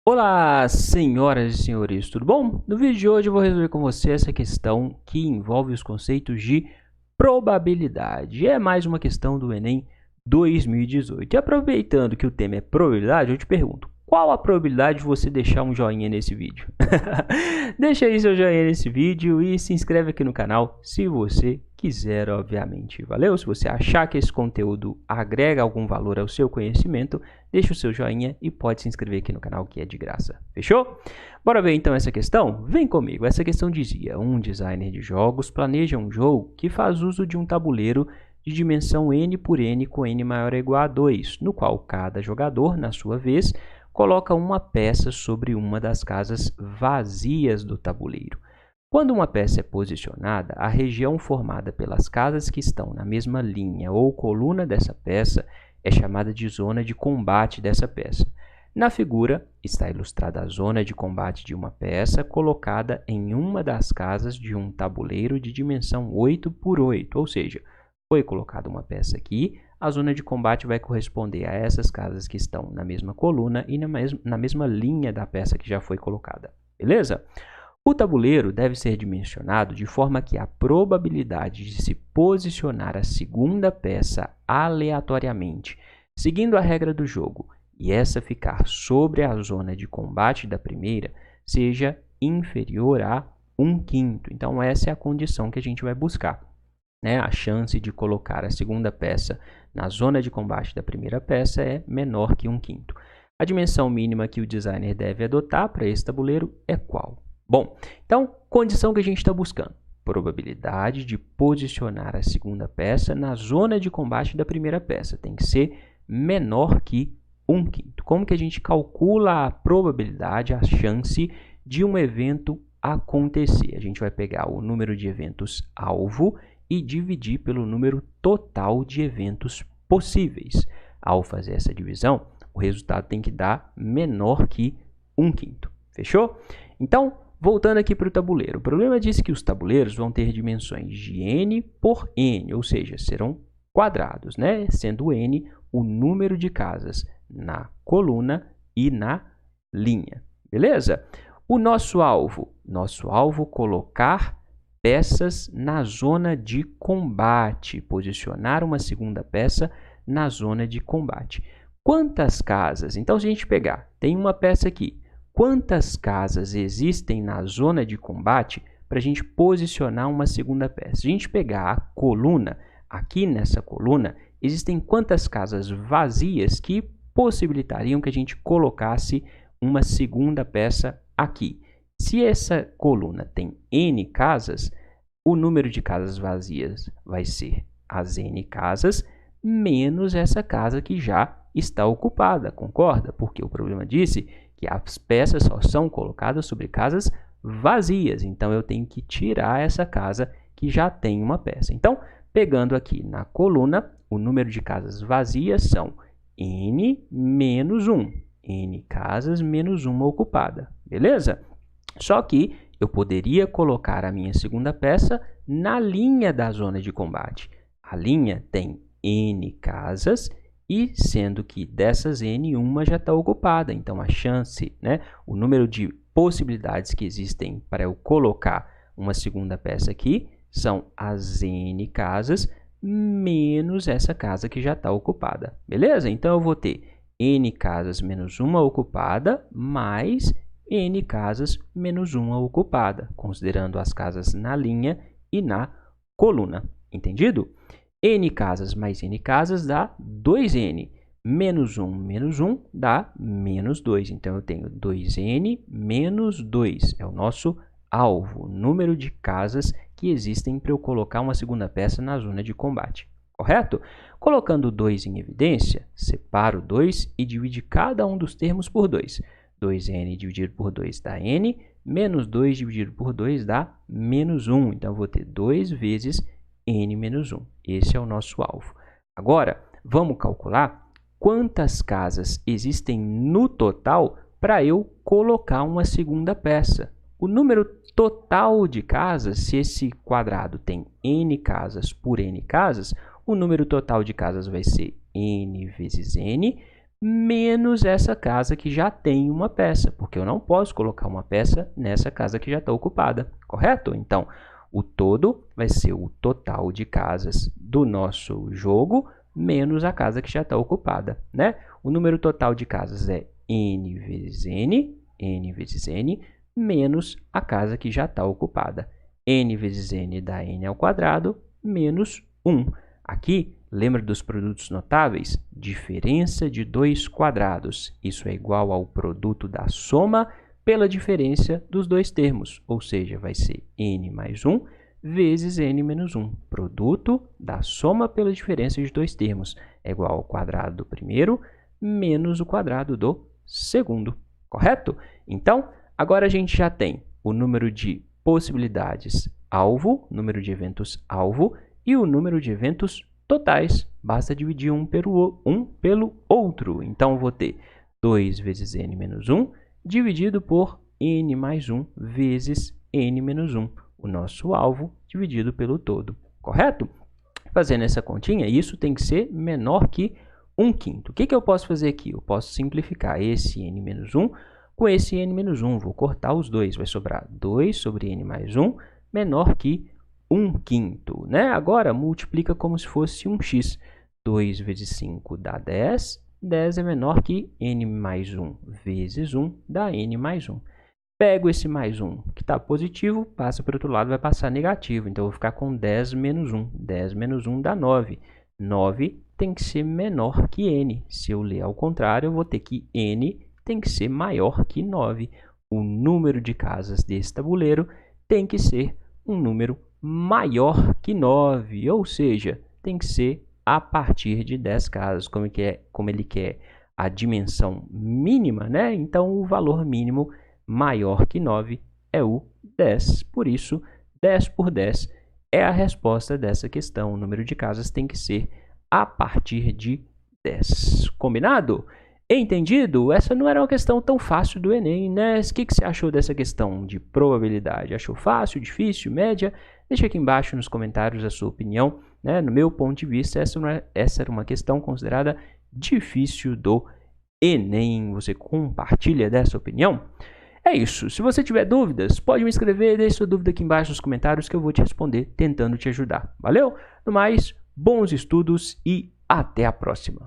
Olá, senhoras e senhores, tudo bom? No vídeo de hoje eu vou resolver com você essa questão que envolve os conceitos de probabilidade. É mais uma questão do Enem 2018. E aproveitando que o tema é probabilidade, eu te pergunto, qual a probabilidade de você deixar um joinha nesse vídeo? Deixa aí seu joinha nesse vídeo e se inscreve aqui no canal se você quiser, obviamente. Valeu? Se você achar que esse conteúdo agrega algum valor ao seu conhecimento, deixa o seu joinha e pode se inscrever aqui no canal que é de graça. Fechou? Bora ver então essa questão? Vem comigo. Essa questão dizia: um designer de jogos planeja um jogo que faz uso de um tabuleiro de dimensão n por n com n maior ou igual a 2, no qual cada jogador, na sua vez, coloca uma peça sobre uma das casas vazias do tabuleiro. Quando uma peça é posicionada, a região formada pelas casas que estão na mesma linha ou coluna dessa peça é chamada de zona de combate dessa peça. Na figura está ilustrada a zona de combate de uma peça colocada em uma das casas de um tabuleiro de dimensão 8 por 8, ou seja, foi colocada uma peça aqui, a zona de combate vai corresponder a essas casas que estão na mesma coluna e na mesma linha da peça que já foi colocada. Beleza? O tabuleiro deve ser dimensionado de forma que a probabilidade de se posicionar a segunda peça aleatoriamente, seguindo a regra do jogo, e essa ficar sobre a zona de combate da primeira, seja inferior a 1/5. Então, essa é a condição que a gente vai buscar, né? A chance de colocar a segunda peça na zona de combate da primeira peça é menor que 1/5. A dimensão mínima que o designer deve adotar para esse tabuleiro é qual? Bom, então, condição que a gente está buscando: probabilidade de posicionar a segunda peça na zona de combate da primeira peça tem que ser menor que 1/5. Como que a gente calcula a probabilidade, a chance de um evento acontecer? A gente vai pegar o número de eventos alvo e dividir pelo número total de eventos possíveis. Ao fazer essa divisão, o resultado tem que dar menor que 1/5. Fechou? Então, voltando aqui para o tabuleiro. O problema diz que os tabuleiros vão ter dimensões de n por n, ou seja, serão quadrados, né? Sendo n o número de casas na coluna e na linha. Beleza? O nosso alvo colocar peças na zona de combate, posicionar uma segunda peça na zona de combate. Quantas casas? Então, se a gente pegar, tem uma peça aqui, quantas casas existem na zona de combate para a gente posicionar uma segunda peça? Se a gente pegar a coluna, aqui nessa coluna, existem quantas casas vazias que possibilitariam que a gente colocasse uma segunda peça aqui? Se essa coluna tem n casas, o número de casas vazias vai ser as n casas menos essa casa que já está ocupada, concorda? Porque o problema disse que as peças só são colocadas sobre casas vazias, então eu tenho que tirar essa casa que já tem uma peça. Então, pegando aqui na coluna, o número de casas vazias são n menos 1, n casas menos uma ocupada, beleza? Só que eu poderia colocar a minha segunda peça na linha da zona de combate. A linha tem n casas e, sendo que dessas n, uma já está ocupada. Então, a chance, né, o número de possibilidades que existem para eu colocar uma segunda peça aqui são as n casas menos essa casa que já está ocupada. Beleza? Então, eu vou ter n casas menos uma ocupada mais n casas menos uma ocupada, considerando as casas na linha e na coluna. Entendido? N casas mais n casas dá 2n. Menos 1 dá menos 2. Então, eu tenho 2n menos 2. É o nosso alvo, o número de casas que existem para eu colocar uma segunda peça na zona de combate. Correto? Colocando 2 em evidência, separo 2 e divido cada um dos termos por 2. 2n dividido por 2 dá n, menos 2 dividido por 2 dá menos 1. Então, eu vou ter 2 vezes n menos 1. Esse é o nosso alvo. Agora, vamos calcular quantas casas existem no total para eu colocar uma segunda peça. O número total de casas, se esse quadrado tem n casas por n casas, o número total de casas vai ser n vezes n menos essa casa que já tem uma peça, porque eu não posso colocar uma peça nessa casa que já está ocupada, correto? Então, o todo vai ser o total de casas do nosso jogo menos a casa que já está ocupada, né? O número total de casas é n vezes n menos a casa que já está ocupada. N vezes n dá n ao quadrado menos 1. Aqui, lembra dos produtos notáveis? Diferença de dois quadrados. Isso é igual ao produto da soma pela diferença dos dois termos, ou seja, vai ser n mais 1 vezes n menos 1. Produto da soma pela diferença de dois termos é igual ao quadrado do primeiro menos o quadrado do segundo, correto? Então, agora a gente já tem o número de possibilidades alvo, número de eventos alvo e o número de eventos totais. Basta dividir um pelo outro. Então, vou ter 2 vezes n menos 1 dividido por n mais 1 vezes n menos 1. O nosso alvo dividido pelo todo, correto? Fazendo essa continha, isso tem que ser menor que 1/5. O que eu posso fazer aqui? Eu posso simplificar esse n menos 1 com esse n menos 1. Vou cortar os dois. Vai sobrar 2 sobre n mais 1 menor que 1/5. Né? Agora, multiplica como se fosse um x. 2 vezes 5 dá 10. 10 é menor que n mais 1 vezes 1 dá n mais 1. Pego esse mais 1 que está positivo, passa para o outro lado, vai passar negativo. Então, eu vou ficar com 10 menos 1. 10 menos 1 dá 9. 9 tem que ser menor que n. Se eu ler ao contrário, eu vou ter que n tem que ser maior que 9. O número de casas desse tabuleiro tem que ser um número maior que 9, ou seja, tem que ser a partir de 10 casas, como ele quer a dimensão mínima, né? Então, o valor mínimo maior que 9 é o 10. Por isso, 10 por 10 é a resposta dessa questão. O número de casas tem que ser a partir de 10. Combinado? Entendido? Essa não era uma questão tão fácil do Enem, né? O que você achou dessa questão de probabilidade? Achou fácil, difícil, média? Deixa aqui embaixo nos comentários a sua opinião, né? No meu ponto de vista, essa era uma questão considerada difícil do Enem. Você compartilha dessa opinião? É isso. Se você tiver dúvidas, pode me escrever, deixe sua dúvida aqui embaixo nos comentários que eu vou te responder tentando te ajudar. Valeu? No mais, bons estudos e até a próxima!